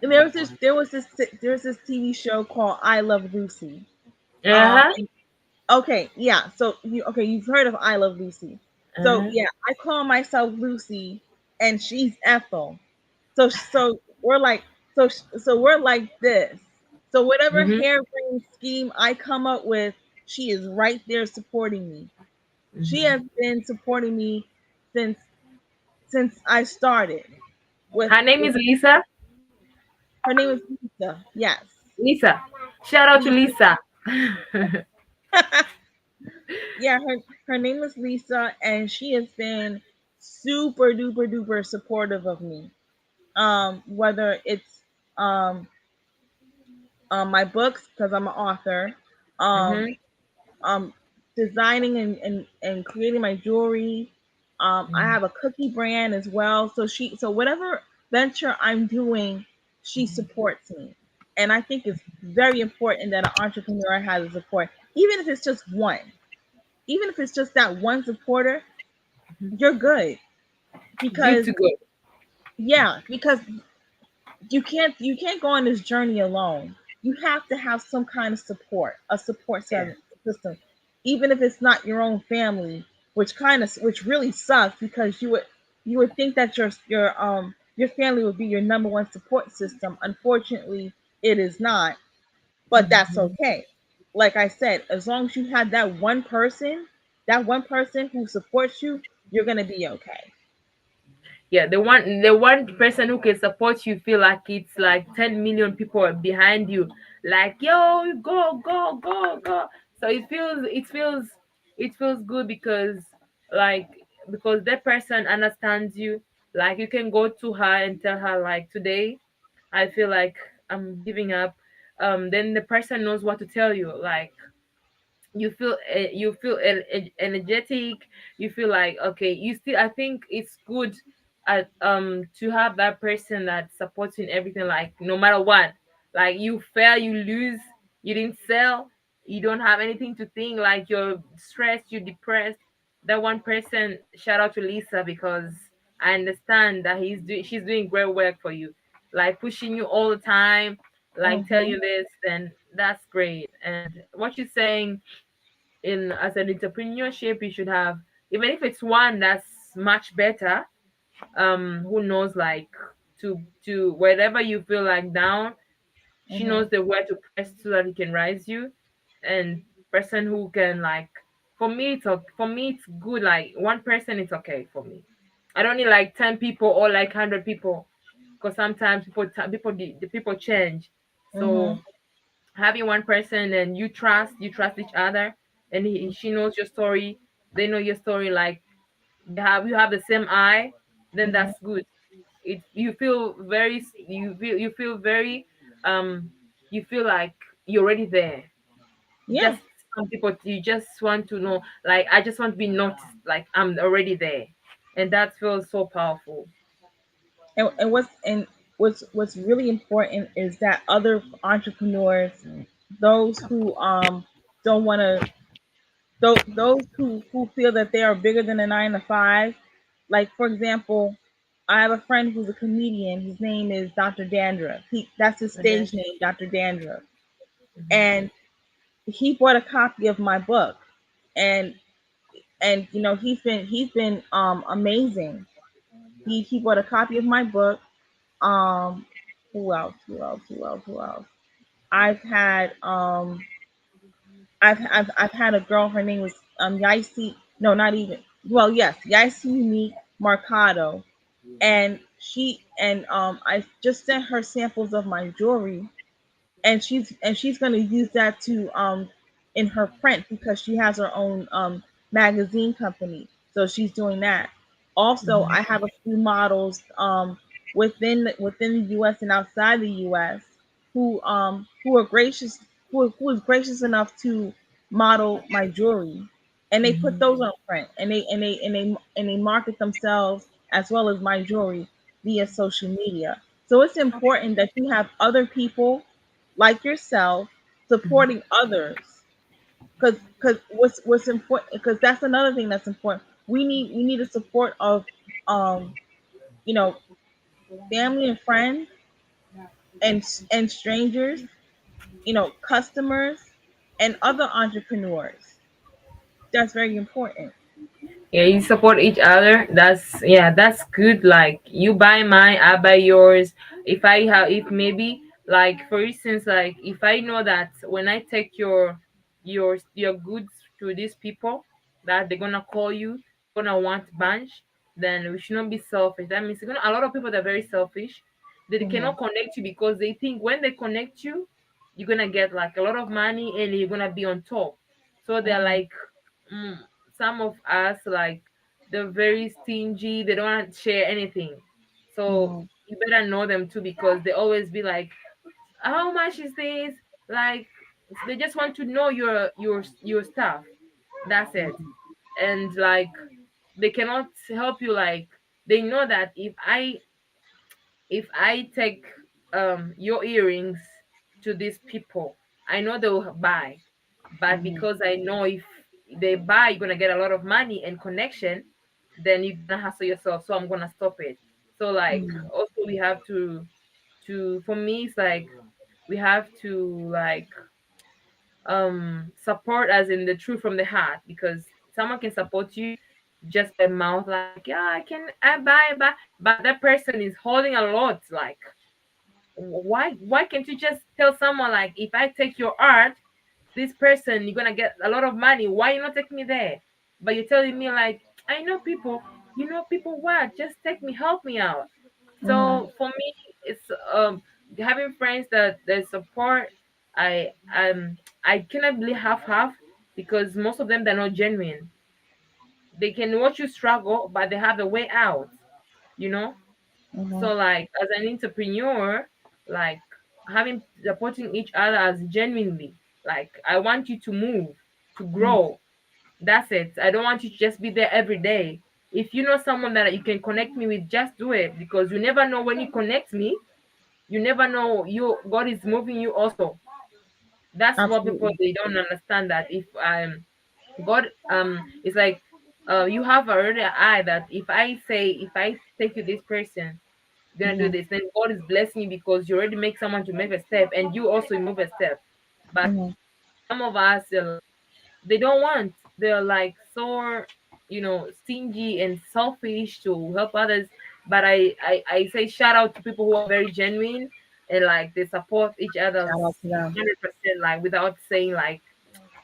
There was this TV show called I Love Lucy. Uh-huh. And okay, yeah. So you've heard of I Love Lucy. So Uh-huh. yeah, I call myself Lucy, and she's Ethel. So we're like this. So whatever Mm-hmm. harebrained scheme I come up with, she is right there supporting me. She Mm-hmm. has been supporting me since I started Her name with is Lisa. her name is Lisa. Yes. Lisa. Shout out to Lisa. Yeah, her name is Lisa, and she has been super duper duper supportive of me. Whether it's um my books, because I'm an author, um Mm-hmm. um designing and creating my jewelry. I have a cookie brand as well. So whatever venture I'm doing, she supports me. And I think it's very important that an entrepreneur has a support, even if it's just one. Even if it's just that one supporter, you're good. Good Because to go. yeah, because you can't go on this journey alone. You have to have some kind of support, a support Yeah. system, even if it's not your own family, which really sucks because you would think that your family would be your number one support system. Unfortunately, it is not, but that's Mhm. okay. Like I said, as long as you have that one person who supports you, you're gonna be okay. Yeah, the one person who can support you feel like it's like 10 million people are behind you, like, yo, go, go, go, go. So it feels good because, like, because that person understands you. Like, you can go to her and tell her, like, today I feel like I'm giving up. Then the person knows what to tell you. Like, you feel energetic. You feel like, okay, you still, I think it's good at to have that person that supports you in everything, like, no matter what. Like, you fail, you lose, you didn't sell, you don't have anything to think, like, you're stressed, you're depressed. That one person, shout out to Lisa, because I understand that she's doing great work for you, like, pushing you all the time, like, tell Hmm. you this. Then that's great. And what you're saying, in as an entrepreneurship, you should have, even if it's one that's much better, who knows, like, to wherever you feel like down, she Hmm. knows the where to press so that it can rise you. And person who can, like, for me it's good, like, one person, it's okay for me. I don't need like 10 people or like 100 people, because sometimes the people change. Hmm. So having one person, and you trust each other, and she knows your story, they know your story, like, you have the same eye, then Hmm. that's good. You feel very, um you feel like you're already there. Yeah. Just some people, you just want to know, like, I just want to be noticed, like, I'm already there. And that feels so powerful. And what's really important is that other entrepreneurs, those who don't want to, those who feel that they are bigger than a 9 to 5. Like for example, I have a friend who's a comedian. His name is Dr. Dandruff. That's his Mhm, stage name, Dr. Dandruff. mhm, And he bought a copy of my book, and he's been amazing. He bought a copy of my book. Um, who else? Who else? Who else? Who else? I've had I've had a girl. Her name was Yaisi. No, not even. Well, yes, Yaisi Unique Marcado, and I just sent her samples of my jewelry, and she's going to use that to in her print because she has her own magazine company, so she's doing that. Also, mhm, I have a few models within the US and outside the US who are gracious, who is gracious enough to model my jewelry, and they put mhm. those on print, and they market themselves as well as my jewelry via social media. So it's important that you have other people like yourself supporting others, because what's important, because that's another thing that's important. We need the support of um you know family and friends, and strangers, customers and other entrepreneurs. That's very important. Yeah, you support each other. That's good. Like you buy mine, I buy yours. If maybe like for instance, like if I know that when I take your goods to these people that they're gonna call you, they're gonna want bunch, then we should not be selfish. That means a lot of people that are very selfish. They Hmm. cannot connect you because they think when they connect you, you're gonna get like a lot of money and you're gonna be on top. So they're Hmm. like, mm, some of us like they're very stingy, they don't want to share anything. So Hmm. you better know them too because they always be like, how much is this? Like they just want to know your stuff. That's it. And like they cannot help you. Like they know that if I take your earrings to these people, I know they will buy. But Hmm. because I know if they buy, you're gonna get a lot of money and connection, then you're gonna hustle yourself. So I'm gonna stop it. So like Hmm. also we have to for me it's like we have to like support as in the truth from the heart because someone can support you just by mouth like yeah I buy but that person is holding a lot like why can't you just tell someone like if I take your art to this person you're gonna get a lot of money, why you not taking me there? But you're telling me like I know people, you know people what, just take me, help me out. Hmm. So for me it's having friends that support. I cannot believe half because most of them they're not genuine. They can watch you struggle but they have a way out, you know. Hmm. So like as an entrepreneur, like having supporting each other as genuinely, like I want you to move, to Hmm. grow. That's it. I don't want you to just be there every day. If you know someone that you can connect me with, just do it because you never know when you connect me, you never know you God is moving you also. That's what people Absolutely. they don't understand that if God it's like you have already an eye that if I take you this person gonna do Hmm. this, then God is blessing you because you already make someone to make a step and you also move a step. But Hmm. some of us they don't want, they're like so stingy and selfish to help others. But I say shout out to people who are very genuine and like they support each other's Shout out to them. 100% like without saying like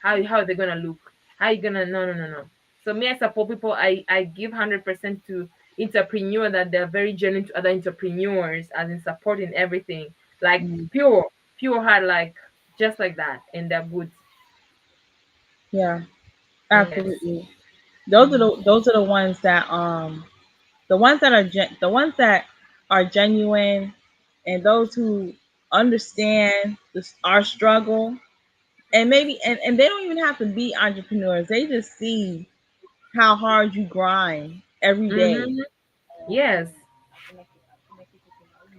how are they gonna look, how you gonna no. So me I support people, I give 100% to entrepreneur that they're very genuine to other entrepreneurs as in supporting everything like Hmm. pure heart like just like that and they're good. Yeah, Yes. absolutely. Those are the ones that the ones that are genuine, and those who understand our struggle, and maybe and they don't even have to be entrepreneurs. They just see how hard you grind every day. Mm-hmm. Yes,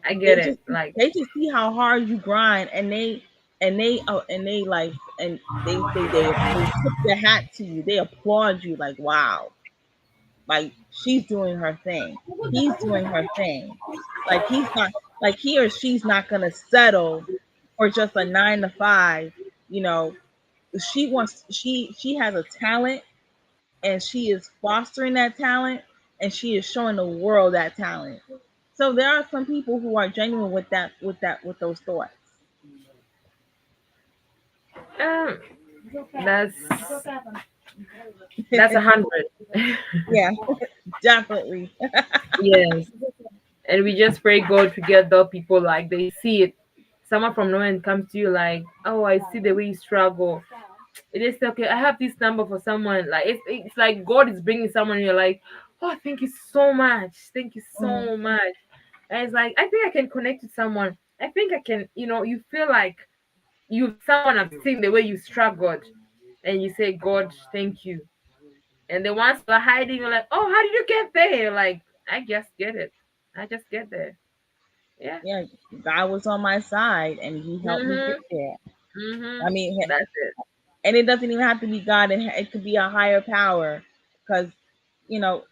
I They get it. just Like, they just see how hard you grind, and they like and they tip their hat to you. They applaud you like, wow, like she's doing her thing. He's doing her thing. Like he's not like he or she's not gonna settle for just a 9 to 5. You know, she has a talent, and she is fostering that talent, and she is showing the world that talent. So there are some people who are genuine with those thoughts. um, that's that's 100. Yeah, definitely. Yes, and we just pray God to get the people like they see it. Someone from nowhere comes to you like, oh, I see the way you struggle. It is okay. I have this number for someone. Like it's like God is bringing someone. You're like, oh, thank you so much. Thank you Mhm. so much. And it's like I think I can connect with someone. I think I can. You feel like you someone have seen the way you struggled, and you say, God, thank you. And then once you're hiding, you're like, oh, how did you get there? You're like, I just get it. I just get there. Yeah. Yeah, God was on my side, and He helped me Mhm. get there. Mhm. I mean, That's it. and it doesn't even have to be God. It could be a higher power, because you know,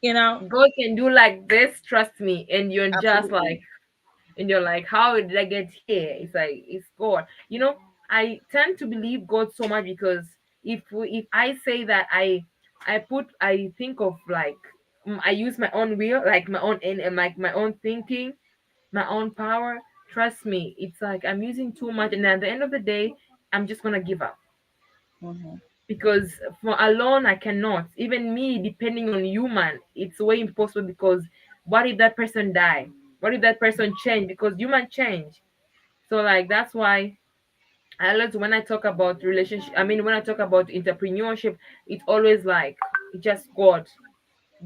you know, God can do like this. Trust me. And you're just like, absolutely. and you're like, how did I get here? It's like it's God. I tend to believe God so much because if I say that I think of like I use my own will, like my own and like my own thinking, my own power. Trust me, it's like I'm using too much, and at the end of the day, I'm just gonna give up Hmm. because for alone I cannot. Even me, depending on human, it's way impossible because what if that person die? What if that person change? Because human change. So like that's why I love when I talk about relationship. I mean, when I talk about entrepreneurship, it's always like just God.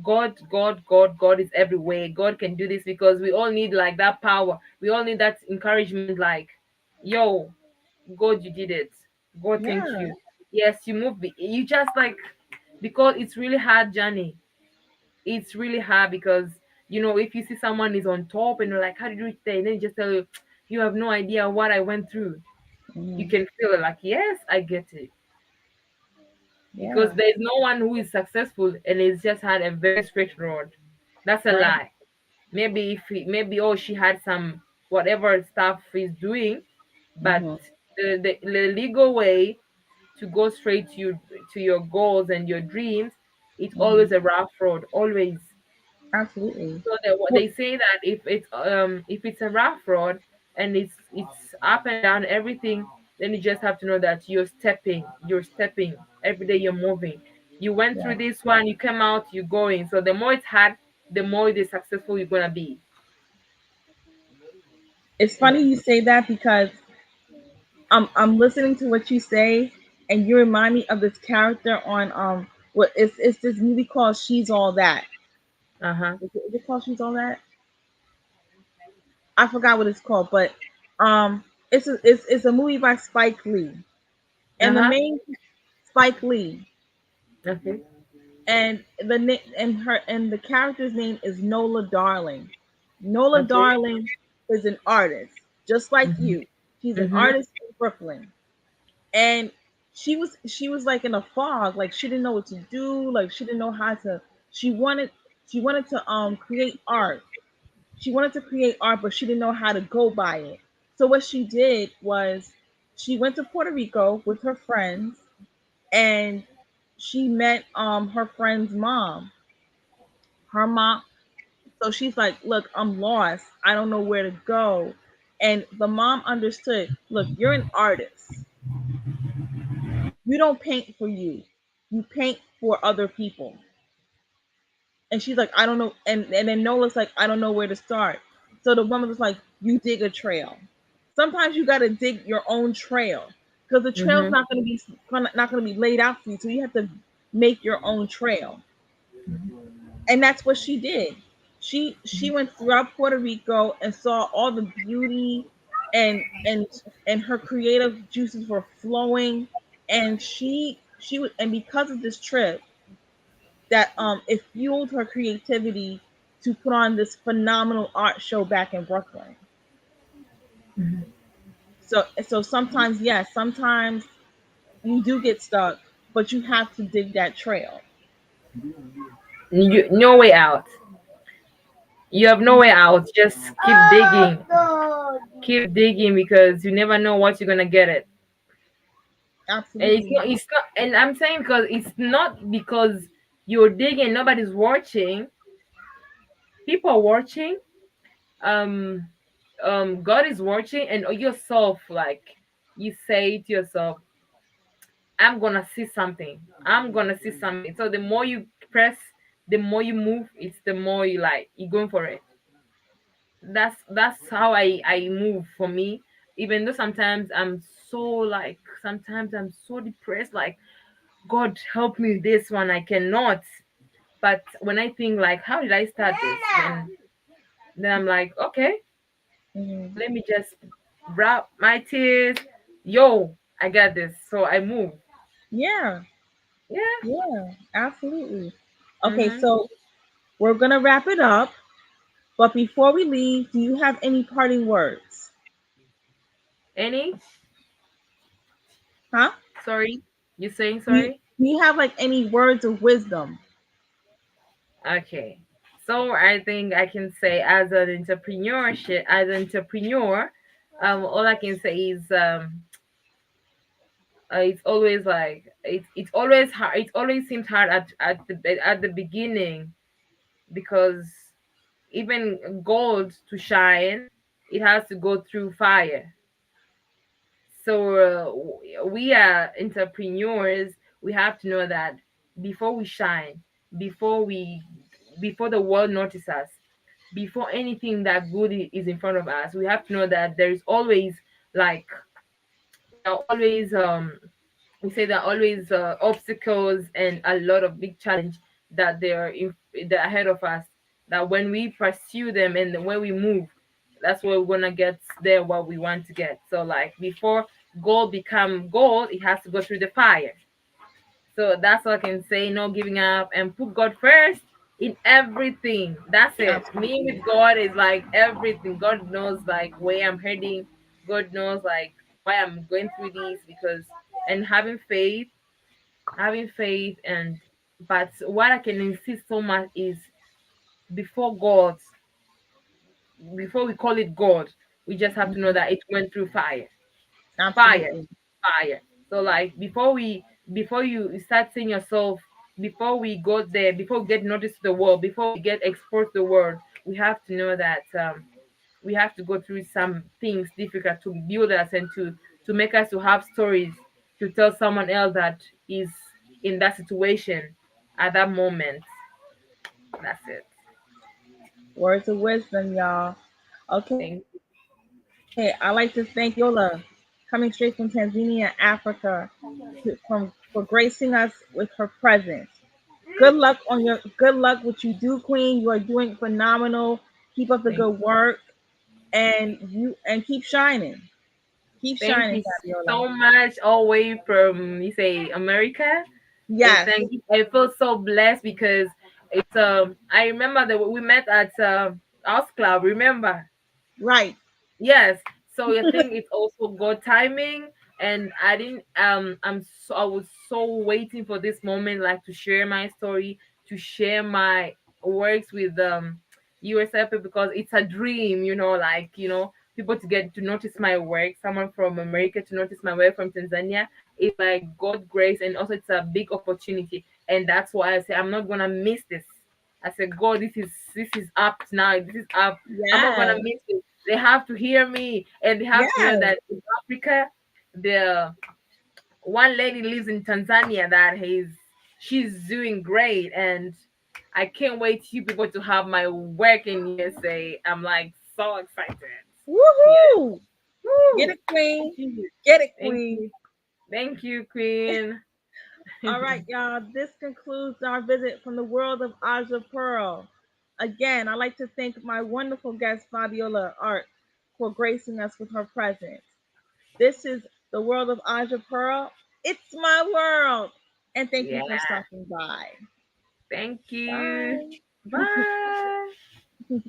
God is everywhere. God can do this because we all need like that power. We all need that encouragement. Like, yo, God, you did it. God, thank Yeah. you. Yes, you moved me. You just like because it's really hard journey. It's really hard because if you see someone is on top and you're like, how did you reach there? And then they just tell you, you have no idea what I went through. You Hmm. can feel it like, yes, I get it. Because Yeah. there's no one who is successful and it's just had a very straight road. That's a Right. lie. Maybe maybe oh she had some whatever stuff he's doing, but Hmm. the legal way to go straight to your goals and your dreams, it's Hmm. always a rough road, always. Absolutely. So Well, they say that if it's a rough road and it's up and down everything, then you just have to know that you're stepping every day, you're moving. You went yeah. through this one, you came out, you're going. So the more it's hard, the more it is successful you're gonna be. It's funny Yeah. you say that because I'm listening to what you say, and you remind me of this character on what it's this movie called She's All That. Uh-huh. Is it called She's All That? I forgot what it's called, but it's a movie by Spike Lee, and the Uh-huh. main Spike Lee, Okay. and the character's name is Nola Darling. Nola Okay. Darling is an artist, just like Mm-hmm. you. She's an Mm-hmm. artist in Brooklyn, and she was like in a fog, like she didn't know what to do, like she didn't know how to. She wanted she wanted to create art. She wanted to create art, but she didn't know how to go by it. So what she did was she went to Puerto Rico with her friends, and she met her friend's mom. Her mom. So she's like, "Look, I'm lost. I don't know where to go." And the mom understood. Look, you're an artist. You don't paint for you. You paint for other people. And she's like, I don't know. And then Nola's like, I don't know where to start. So the woman was like, you dig a trail. Sometimes you got to dig your own trail because the trail's Mm-hmm. not going to be laid out for you. So you have to make your own trail. And that's what she did. She went throughout Puerto Rico and saw all the beauty, and her creative juices were flowing, and she would, and because of this trip, that it fueled her creativity to put on this phenomenal art show back in Brooklyn. So sometimes, yes, sometimes you do get stuck, but you have to dig that trail. No way out. You have no way out. Just keep digging. Keep digging because you never know what you're gonna get it. And it's Absolutely. not it's not and I'm saying because it's not because you're digging, nobody's watching. People are watching. Um God is watching, and yourself, like you say to yourself, I'm gonna see something. So the more you press, the more you move, it's the more you're going for it. That's how I move for me. Even though sometimes I'm so depressed, like, God help me with this one, I cannot. But when I think like, how did I start this? Then I'm like, okay, Hmm. let me just wrap my tears. Yo, I got this. So I move. Yeah, Yeah. yeah, absolutely. Okay, Mm-hmm. so we're gonna wrap it up, but before we leave, do you have any parting words? Any? Huh? Sorry? You saying Do you, sorry? do you have like any words of wisdom? Okay. So I think I can say as an entrepreneurship, as an entrepreneur, all I can say is it's always like it's always hard. It always seems hard at the beginning because even gold to shine, it has to go through fire. So we are entrepreneurs. We have to know that before we shine, before we, before the world notices us, before anything that good is in front of us, we have to know that there is always like there are always we say there are always obstacles and a lot of big challenge that they're ahead of us, that when we pursue them and when we move, that's where we're gonna get there what we want to get. So like before gold become gold, it has to go through the fire. So that's all I can say. No giving up and put God first in everything. That's it. Me Absolutely. with God is like everything. God knows like where I'm heading. God knows like why I'm going through this, because and having faith and but what I can insist so much is before God, before we call it God, we just have to know Mhm. that it went through fire. Fire, Absolutely. fire. So like before you start seeing yourself, before we go there, before we get noticed to the world, before we get exposed to the world, we have to know that we have to go through some things difficult to build us and to make us to have stories to tell someone else that is in that situation at that moment. That's it. Words of wisdom, y'all. Okay, Thank I like to thank Fabiola, coming straight from Tanzania, Africa, for gracing us with her presence. Good luck what you do, Queen. You are doing phenomenal. Keep up the thank good work, and keep shining. Keep thank shining, you Fabiola. so much all the way from you say America. And Yes, thank you. I feel so blessed because it's I remember that we met at House Club, remember? right. Yes. So I think it's also God timing, and I didn't I was so waiting for this moment, like to share my story, to share my works with USF, because it's a dream, like people to get to notice my work, someone from America to notice my work from Tanzania. It's like God grace, and also it's a big opportunity, and that's why I say I'm not gonna miss this. I said, God, this is up now. This is up. I'm not gonna Yes, miss it. They have to hear me, and they have to know yes. that in Africa, the one lady lives in Tanzania that she's doing great, and I can't wait you people to have my work in USA. I'm like so excited. Yeah. Woohoo! Get Woo! it, Queen. Thank you. Get it, Thank Queen. you. Thank you, Queen. All right, y'all. This concludes our visit from the world of Aja Pearl. Again, I'd like to thank my wonderful guest, Fabiola Art, for gracing us with her presence. This is the world of Aja Pearl. It's my world. And thank you Yeah. for stopping by. Thank you. Bye. Bye.